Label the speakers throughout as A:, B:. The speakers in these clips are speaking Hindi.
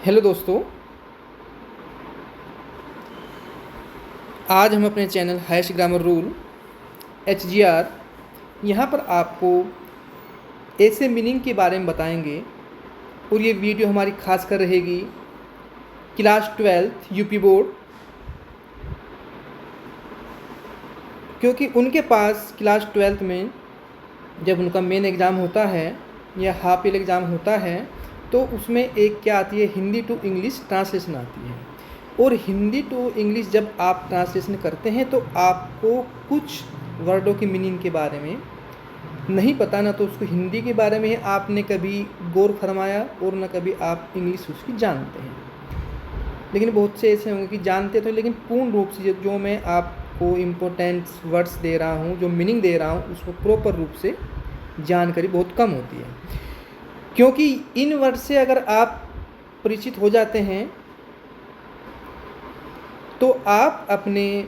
A: हेलो दोस्तों, आज हम अपने channel hash grammar rule HGR यहाँ पर आपको ऐसे मीनिंग के बारे में बताएंगे और ये वीडियो हमारी खास कर रहेगी क्लास 12th यूपी बोर्ड, क्योंकि उनके पास क्लास 12th में जब उनका मेन एग्ज़ाम होता है या हाफ ईयर एग्ज़ाम होता है तो उसमें एक क्या आती है, हिंदी टू इंग्लिश ट्रांसलेशन आती है। और हिंदी टू इंग्लिश जब आप ट्रांसलेशन करते हैं तो आपको कुछ वर्डों की मीनिंग के बारे में नहीं पता, ना तो उसको हिंदी के बारे में आपने कभी गौर फरमाया और ना कभी आप इंग्लिश उसकी जानते हैं। लेकिन बहुत से ऐसे होंगे कि जानते तो, लेकिन पूर्ण रूप से जो मैं आपको इम्पोर्टेंट वर्ड्स दे रहा हूँ, जो मीनिंग दे रहा हूँ, उसको प्रॉपर रूप से जानकारी बहुत कम होती है। क्योंकि इन वर्ड से अगर आप परिचित हो जाते हैं तो आप अपने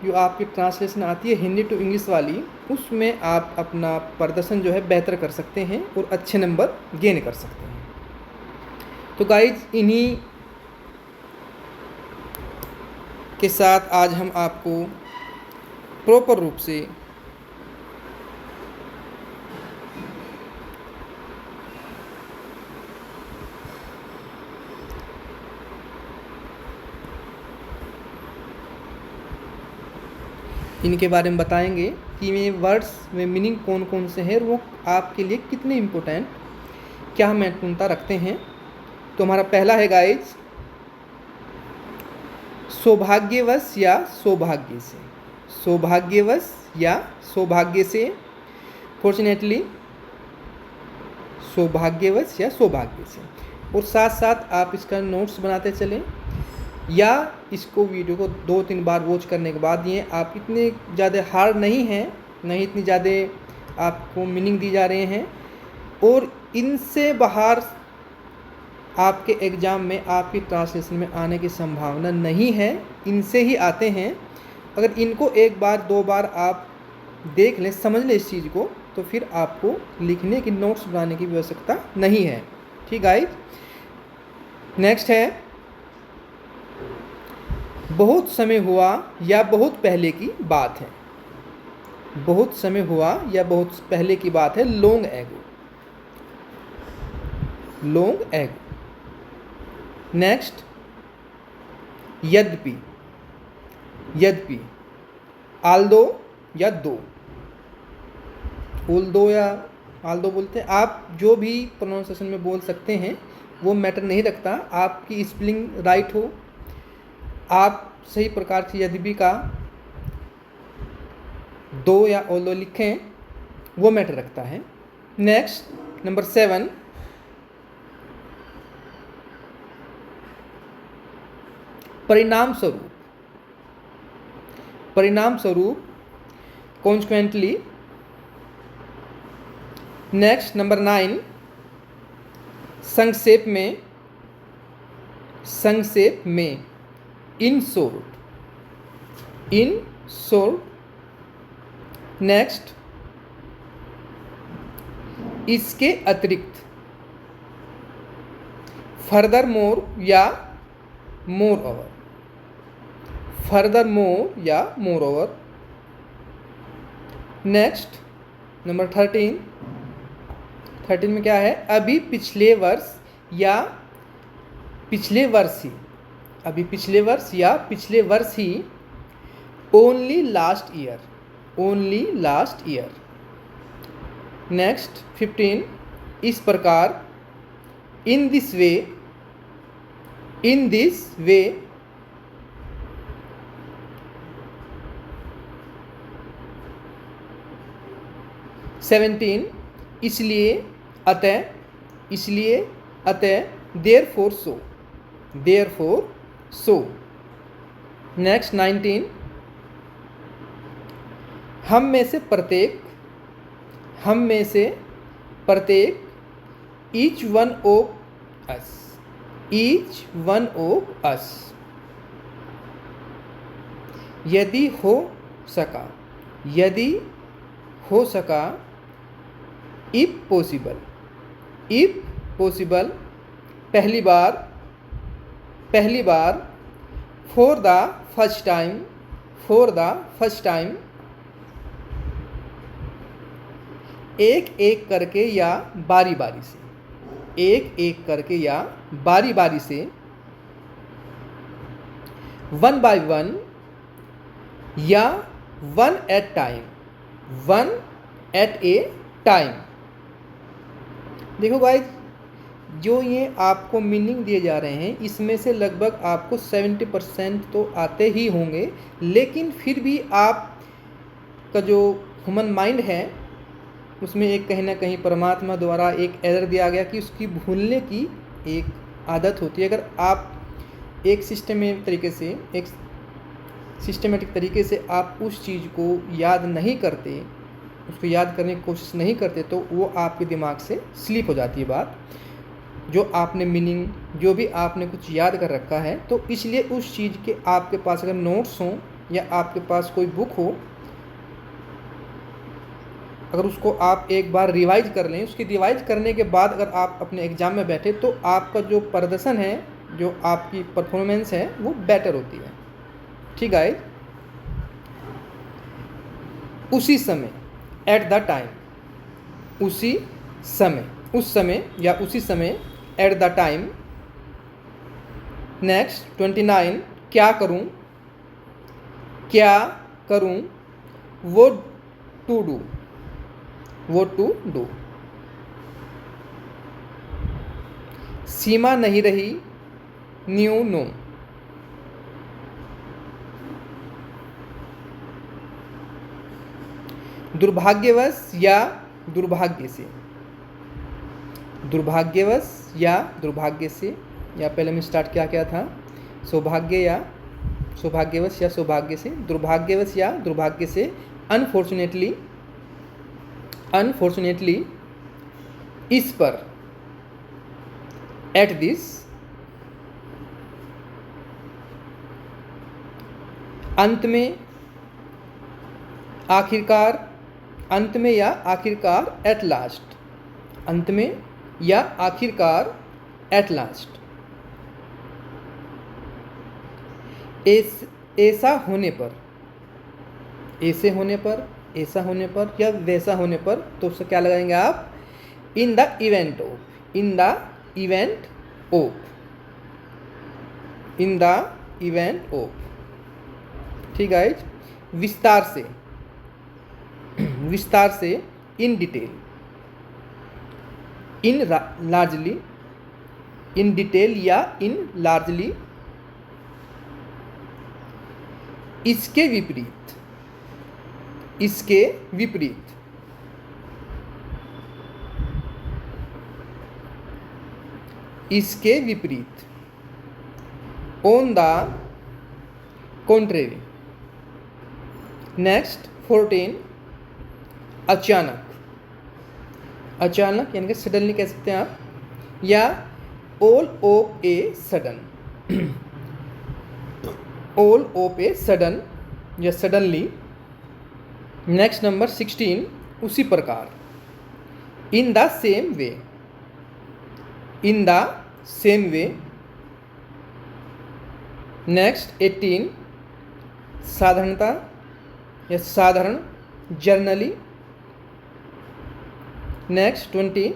A: जो आपकी ट्रांसलेशन आती है हिंदी टू इंग्लिश वाली, उसमें आप अपना प्रदर्शन जो है बेहतर कर सकते हैं और अच्छे नंबर गेन कर सकते हैं। तो गाइज, इन्हीं के साथ आज हम आपको प्रॉपर रूप से इनके बारे में बताएंगे कि ये वर्ड्स में मीनिंग कौन कौन से हैं और वो आपके लिए कितने इम्पोर्टेंट, क्या महत्वपूर्णता रखते हैं। तो हमारा पहला है गाइज, सौभाग्यवश या सौभाग्य से। सौभाग्यवश या सौभाग्य से, फॉर्चुनेटली, सौभाग्यवश या सौभाग्य से। और साथ साथ आप इसका नोट्स बनाते चलें या इसको वीडियो को 2-3 बार वॉच करने के बाद, ये आप इतने ज़्यादा हार्ड नहीं हैं, नहीं इतनी ज़्यादा आपको मीनिंग दी जा रहे हैं और इनसे बाहर आपके एग्ज़ाम में आपकी ट्रांसलेशन में आने की संभावना नहीं है, इनसे ही आते हैं। अगर इनको एक बार 2 बार आप देख लें, समझ लें इस चीज़ को, तो फिर आपको लिखने की, नोट्स बनाने की आवश्यकता नहीं है। ठीक गाइस, नेक्स्ट है, बहुत समय हुआ या बहुत पहले की बात है। बहुत समय हुआ या बहुत पहले की बात है, long ago. Long ago. Next, यद्यपि। यद्यपि, आल्दो या दो, ऑल्दो या आल्दो बोलते हैं। आप जो भी प्रोनाउंसिएशन में बोल सकते हैं, वो मैटर नहीं रखता। आपकी स्पेलिंग राइट हो, आप सही प्रकार से यद्यपि का दो या ऑल्दो लिखें, वो मैटर रखता है। नेक्स्ट, नंबर 7, परिणाम स्वरूप। परिणाम स्वरूप, कॉन्सिक्वेंटली। नेक्स्ट, नंबर 9, संक्षेप में। संक्षेप में, in short. In short. Next, इसके अतिरिक्त। फर्दर मोर या मोर ओवर। फर्दर मोर या मोर ओवर। Next, number 13। 13 में क्या है, अभी पिछले वर्ष या पिछले वर्ष ही। अभी पिछले वर्ष या पिछले वर्ष ही। Only last year. Only last year. Next, 15, इस प्रकार। In this way. In this way. Seventeen, इसलिए, अतः। इसलिए, अतः। Therefore so. Therefore so. Next, 19, हम में से प्रत्येक। हम में से प्रत्येक। Each one of us. Each one of us. यदि हो सका। यदि हो सका। If possible. इफ पॉसिबल, पहली बार। पहली बार, for the first time, for the first time, एक एक करके या बारी बारी से, एक एक करके या बारी बारी से, वन बाय वन या one at time, one at a time. देखो गाइस, जो ये आपको मीनिंग दिए जा रहे हैं इसमें से लगभग आपको 70% तो आते ही होंगे, लेकिन फिर भी आप का जो ह्यूमन माइंड है उसमें एक कहीं ना कहीं परमात्मा द्वारा एक एरर दिया गया कि उसकी भूलने की एक आदत होती है। अगर आप एक सिस्टमेटिक तरीके से आप उस चीज़ को याद नहीं करते, उसको याद करने की कोशिश नहीं करते, तो वो आपके दिमाग से स्लिप हो जाती है बात, जो आपने मीनिंग, जो भी आपने कुछ याद कर रखा है। तो इसलिए उस चीज़ के आपके पास अगर नोट्स हों या आपके पास कोई बुक हो, अगर उसको आप एक बार रिवाइज कर लें, उसकी रिवाइज करने के बाद अगर आप अपने एग्ज़ाम में बैठे तो आपका जो प्रदर्शन है, जो आपकी परफॉर्मेंस है वो बेटर होती है। ठीक है। उसी समय, एट द टाइम, उसी समय, उस समय या उसी समय, एट द टाइम। नेक्स्ट 29, क्या करूं, क्या करूं, वो टू डू, वो टू डू। सीमा नहीं रही, न्यू नो। दुर्भाग्यवश या दुर्भाग्य से, दुर्भाग्यवश या दुर्भाग्य से, या पहले में स्टार्ट क्या था, सौभाग्य या सौभाग्यवश या सौभाग्य से, दुर्भाग्यवश या दुर्भाग्य से, अनफॉर्चुनेटली, अनफॉर्चुनेटली, इस पर, एट दिस, अंत में, आखिरकार, अंत में या आखिरकार, एट लास्ट, अंत में या आखिरकार, एट लास्ट। ऐसा होने पर, ऐसे होने पर, ऐसा होने पर या वैसा होने पर, तो उससे क्या लगाएंगे आप, in the event of, in the event of, in the event of. ठीक है। विस्तार से, विस्तार से, in detail, in largely, in detail या इन लार्जली। इसके विपरीत, इसके विपरीत, इसके विपरीत, ऑन द कॉन्ट्रेरी। नेक्स्ट 14, अचानक, अचानक यानी कि सडनली कह सकते हैं आप, या all of a sudden, all of a sudden या सडनली। नेक्स्ट नंबर 16, उसी प्रकार, in the same way, in the same way. Next 18, साधारणता या साधारण, जर्नली। नेक्स्ट 20,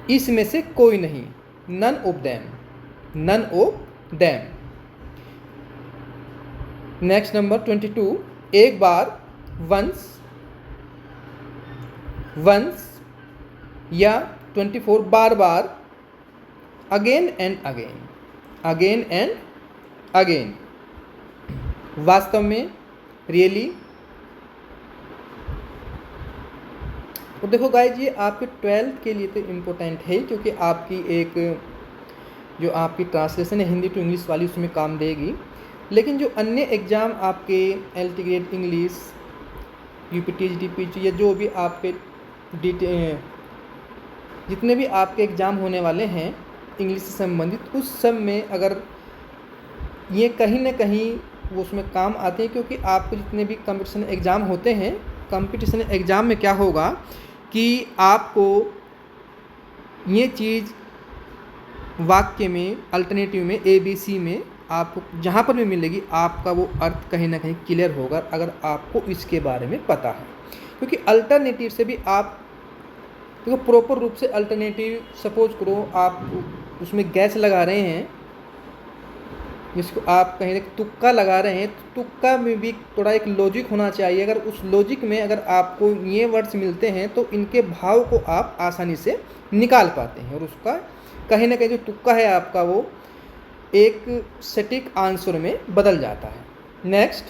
A: इसमें से कोई नहीं, none of them, none of them. Next number 22, एक बार, वंस, वंस या 24, बार बार, again and again, again and again. वास्तव में, रियली। और देखो गाइस, ये आपके 12th के लिए तो इम्पोर्टेंट है, क्योंकि आपकी एक जो आपकी ट्रांसलेशन है हिंदी टू इंग्लिश वाली, उसमें काम देगी। लेकिन जो अन्य एग्ज़ाम आपके एलटी ग्रेड इंग्लिश, यूपीटीजी, डीपीटी, या जो भी आपके जितने भी आपके एग्ज़ाम होने वाले हैं इंग्लिश से संबंधित, उस सब में अगर ये कहीं ना कहीं वो उसमें काम आते हैं, क्योंकि आपको जितने भी कंपटीशन एग्ज़ाम होते हैं, कंपटीशन एग्ज़ाम में क्या होगा कि आपको ये चीज़ वाक्य में, अल्टरनेटिव में, ABC में आपको जहाँ पर भी मिलेगी आपका वो अर्थ कहीं ना कहीं क्लियर होगा अगर आपको इसके बारे में पता है। क्योंकि अल्टरनेटिव से भी आप देखो प्रॉपर रूप से अल्टरनेटिव, सपोज करो आप उसमें गैस लगा रहे हैं जिसको आप कहीं तुक्का लगा रहे हैं, तो तुक्का में भी थोड़ा एक लॉजिक होना चाहिए। अगर उस लॉजिक में अगर आपको ये वर्ड्स मिलते हैं तो इनके भाव को आप आसानी से निकाल पाते हैं और उसका कहीं ना कहीं जो तुक्का है आपका वो एक सटीक आंसर में बदल जाता है। नेक्स्ट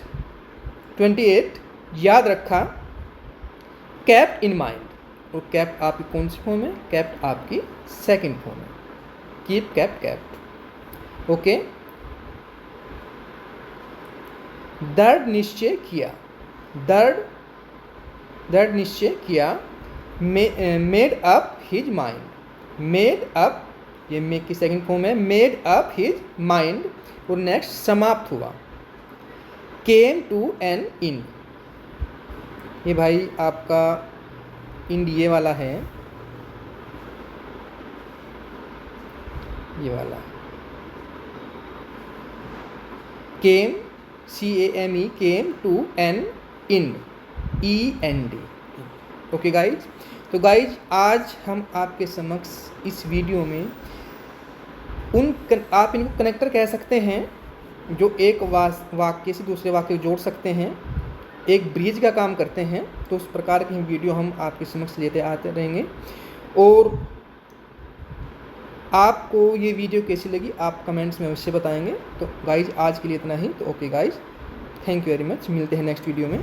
A: 28, याद रखा, कैप्ट इन माइंड। और कैप्ट आपकी कौन सी फॉर्म है? कैप्ट आपकी सेकंड फॉर्म है। Keep, kept, kept. ओके। दृढ़ निश्चय किया, दृढ़ निश्चय किया, made up his mind, made up, ये मेक की सेकंड फॉर्म है, मेड अप हिज माइंड। और नेक्स्ट समाप्त हुआ, केम टू एन इन। ये भाई आपका इंड ये वाला है, ये वाला came, CAME, came to an end, END। Okay guys, तो गाइज आज हम आपके समक्ष इस वीडियो में आप इनको कनेक्टर कह सकते हैं जो एक वाक्य से दूसरे वाक्य को जोड़ सकते हैं, एक ब्रिज का काम करते हैं। तो उस प्रकार की वीडियो हम आपके समक्ष लेते आते रहेंगे। और आपको ये वीडियो कैसी लगी आप कमेंट्स में अवश्य बताएंगे। तो गाइज आज के लिए इतना ही। तो okay guys, thank you very much, मिलते हैं नेक्स्ट वीडियो में।